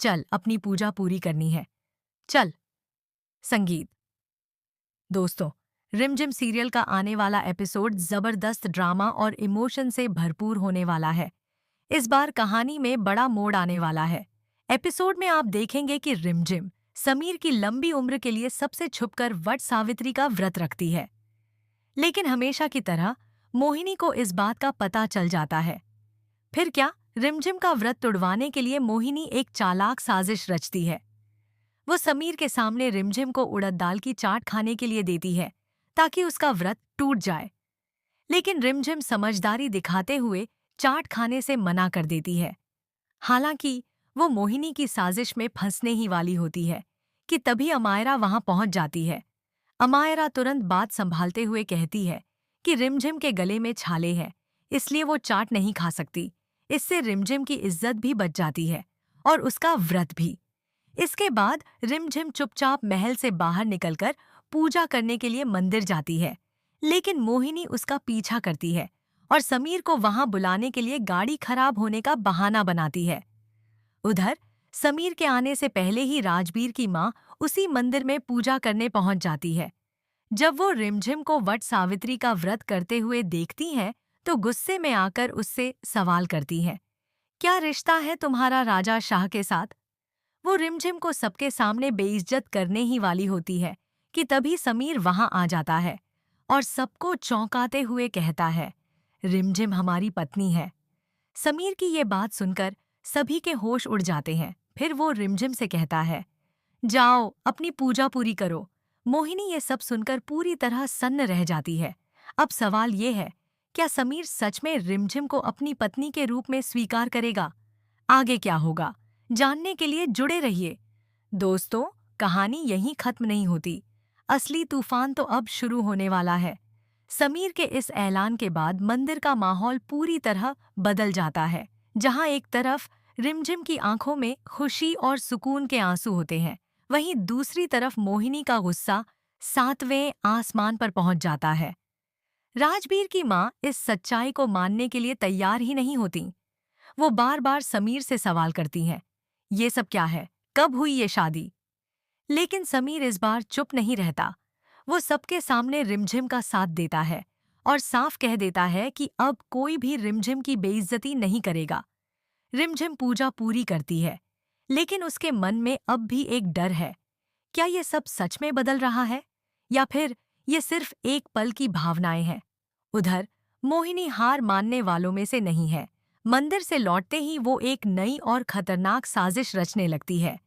चल अपनी पूजा पूरी करनी है। चल। संगीत। दोस्तों, रिमझिम सीरियल का आने वाला एपिसोड जबरदस्त ड्रामा और इमोशन से भरपूर होने वाला है। इस बार कहानी में बड़ा मोड़ आने वाला है। एपिसोड में आप देखेंगे कि रिमझिम समीर की लंबी उम्र के लिए सबसे छुपकर वट सावित्री का व्रत रखती है। लेकिन हमेशा की तरह मोहिनी को इस बात का पता चल जाता है। फिर क्या? रिमझिम का व्रत तुड़वाने के लिए मोहिनी एक चालाक साजिश रचती है। वो समीर के सामने रिमझिम को उड़द दाल की चाट खाने के लिए देती है ताकि उसका व्रत टूट जाए। लेकिन रिमझिम समझदारी दिखाते हुए चाट खाने से मना कर देती है। हालांकि वो मोहिनी की साजिश में फंसने ही वाली होती है कि तभी अमायरा वहां पहुंच जाती है। अमायरा तुरंत बात संभालते हुए कहती है कि रिमझिम के गले में छाले हैं, इसलिए वो चाट नहीं खा सकती। इससे रिमझिम की इज्जत भी बच जाती है और उसका व्रत भी। इसके बाद रिमझिम चुपचाप महल से बाहर निकलकर पूजा करने के लिए मंदिर जाती है। लेकिन मोहिनी उसका पीछा करती है और समीर को वहां बुलाने के लिए गाड़ी खराब होने का बहाना बनाती है। उधर समीर के आने से पहले ही राजबीर की माँ उसी मंदिर में पूजा करने पहुंच जाती है। जब वो रिमझिम को वट सावित्री का व्रत करते हुए देखती हैं, तो गुस्से में आकर उससे सवाल करती हैं, क्या रिश्ता है तुम्हारा राजा शाह के साथ? वो रिमझिम को सबके सामने बेइज्जत करने ही वाली होती है कि तभी समीर वहां आ जाता है और सबको चौंकाते हुए कहता है, रिमझिम हमारी पत्नी है। समीर की ये बात सुनकर सभी के होश उड़ जाते हैं। फिर वो रिमझिम से कहता है, जाओ अपनी पूजा पूरी करो। मोहिनी ये सब सुनकर पूरी तरह सन्न रह जाती है। अब सवाल ये है, क्या समीर सच में रिमझिम को अपनी पत्नी के रूप में स्वीकार करेगा? आगे क्या होगा, जानने के लिए जुड़े रहिए। दोस्तों, कहानी यहीं खत्म नहीं होती। असली तूफान तो अब शुरू होने वाला है। समीर के इस ऐलान के बाद मंदिर का माहौल पूरी तरह बदल जाता है। जहां एक तरफ रिमझिम की आंखों में खुशी और सुकून के आंसू होते हैं, वहीं दूसरी तरफ मोहिनी का गुस्सा सातवें आसमान पर पहुंच जाता है। राजबीर की मां इस सच्चाई को मानने के लिए तैयार ही नहीं होती। वो बार बार समीर से सवाल करती हैं, ये सब क्या है? कब हुई ये शादी? लेकिन समीर इस बार चुप नहीं रहता। वो सबके सामने रिमझिम का साथ देता है और साफ कह देता है कि अब कोई भी रिमझिम की बेइज्जती नहीं करेगा। रिमझिम पूजा पूरी करती है, लेकिन उसके मन में अब भी एक डर है। क्या ये सब सच में बदल रहा है या फिर ये सिर्फ एक पल की भावनाएं हैं? उधर मोहिनी हार मानने वालों में से नहीं है। मंदिर से लौटते ही वो एक नई और खतरनाक साजिश रचने लगती है।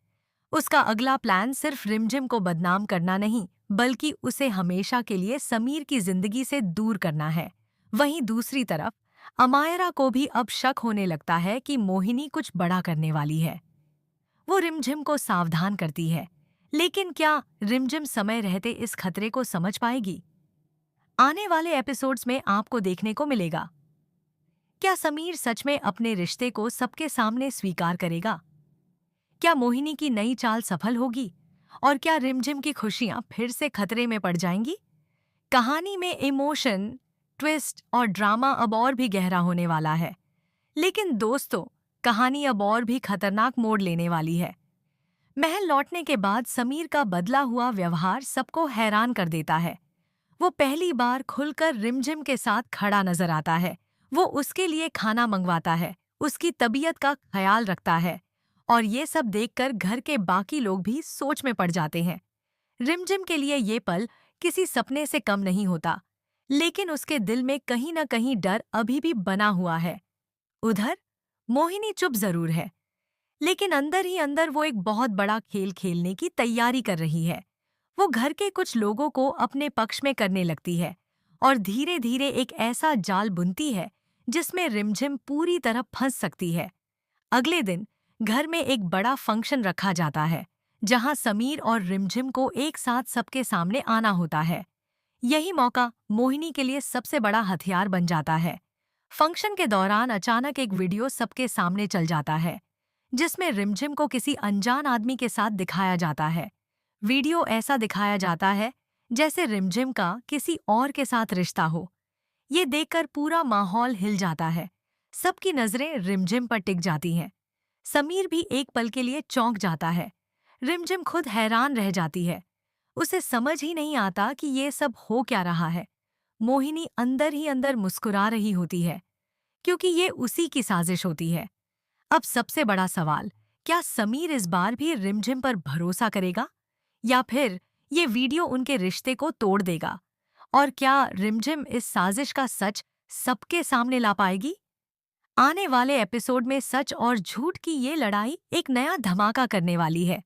उसका अगला प्लान सिर्फ रिमझिम को बदनाम करना नहीं, बल्कि उसे हमेशा के लिए समीर की जिंदगी से दूर करना है। वहीं दूसरी तरफ अमायरा को भी अब शक होने लगता है कि मोहिनी कुछ बड़ा करने वाली है। वो रिमझिम को सावधान करती है, लेकिन क्या रिमझिम समय रहते इस खतरे को समझ पाएगी? आने वाले एपिसोड्स में आपको देखने को मिलेगा। क्या समीर सच में अपने रिश्ते को सबके सामने स्वीकार करेगा? क्या मोहिनी की नई चाल सफल होगी? और क्या रिमझिम की खुशियां फिर से खतरे में पड़ जाएंगी? कहानी में इमोशन, ट्विस्ट और ड्रामा अब और भी गहरा होने वाला है। लेकिन दोस्तों, कहानी अब और भी खतरनाक मोड़ लेने वाली है। महल लौटने के बाद समीर का बदला हुआ व्यवहार सबको हैरान कर देता है। वो पहली बार खुलकर रिमझिम के साथ खड़ा नजर आता है। वो उसके लिए खाना मंगवाता है, उसकी तबीयत का ख्याल रखता है और ये सब देखकर घर के बाकी लोग भी सोच में पड़ जाते हैं। रिमझिम के लिए ये पल किसी सपने से कम नहीं होता, लेकिन उसके दिल में कहीं न कहीं डर अभी भी बना हुआ है। उधर मोहिनी चुप जरूर है, लेकिन अंदर ही अंदर वो एक बहुत बड़ा खेल खेलने की तैयारी कर रही है। वो घर के कुछ लोगों को अपने पक्ष में करने लगती है और धीरे धीरे एक ऐसा जाल बुनती है जिसमें रिमझिम पूरी तरह फंस सकती है। अगले दिन घर में एक बड़ा फंक्शन रखा जाता है, जहां समीर और रिमझिम को एक साथ सबके सामने आना होता है। यही मौका मोहिनी के लिए सबसे बड़ा हथियार बन जाता है। फंक्शन के दौरान अचानक एक वीडियो सबके सामने चल जाता है, जिसमें रिमझिम को किसी अनजान आदमी के साथ दिखाया जाता है। वीडियो ऐसा दिखाया जाता है जैसे रिमझिम का किसी और के साथ रिश्ता हो। ये देखकर पूरा माहौल हिल जाता है। सबकी नजरें रिमझिम पर टिक जाती हैं। समीर भी एक पल के लिए चौंक जाता है। रिमझिम खुद हैरान रह जाती है। उसे समझ ही नहीं आता कि ये सब हो क्या रहा है। मोहिनी अंदर ही अंदर मुस्कुरा रही होती है, क्योंकि ये उसी की साजिश होती है। अब सबसे बड़ा सवाल, क्या समीर इस बार भी रिमझिम पर भरोसा करेगा या फिर ये वीडियो उनके रिश्ते को तोड़ देगा? और क्या रिमझिम इस साजिश का सच सबके सामने ला पाएगी? आने वाले एपिसोड में सच और झूठ की ये लड़ाई एक नया धमाका करने वाली है।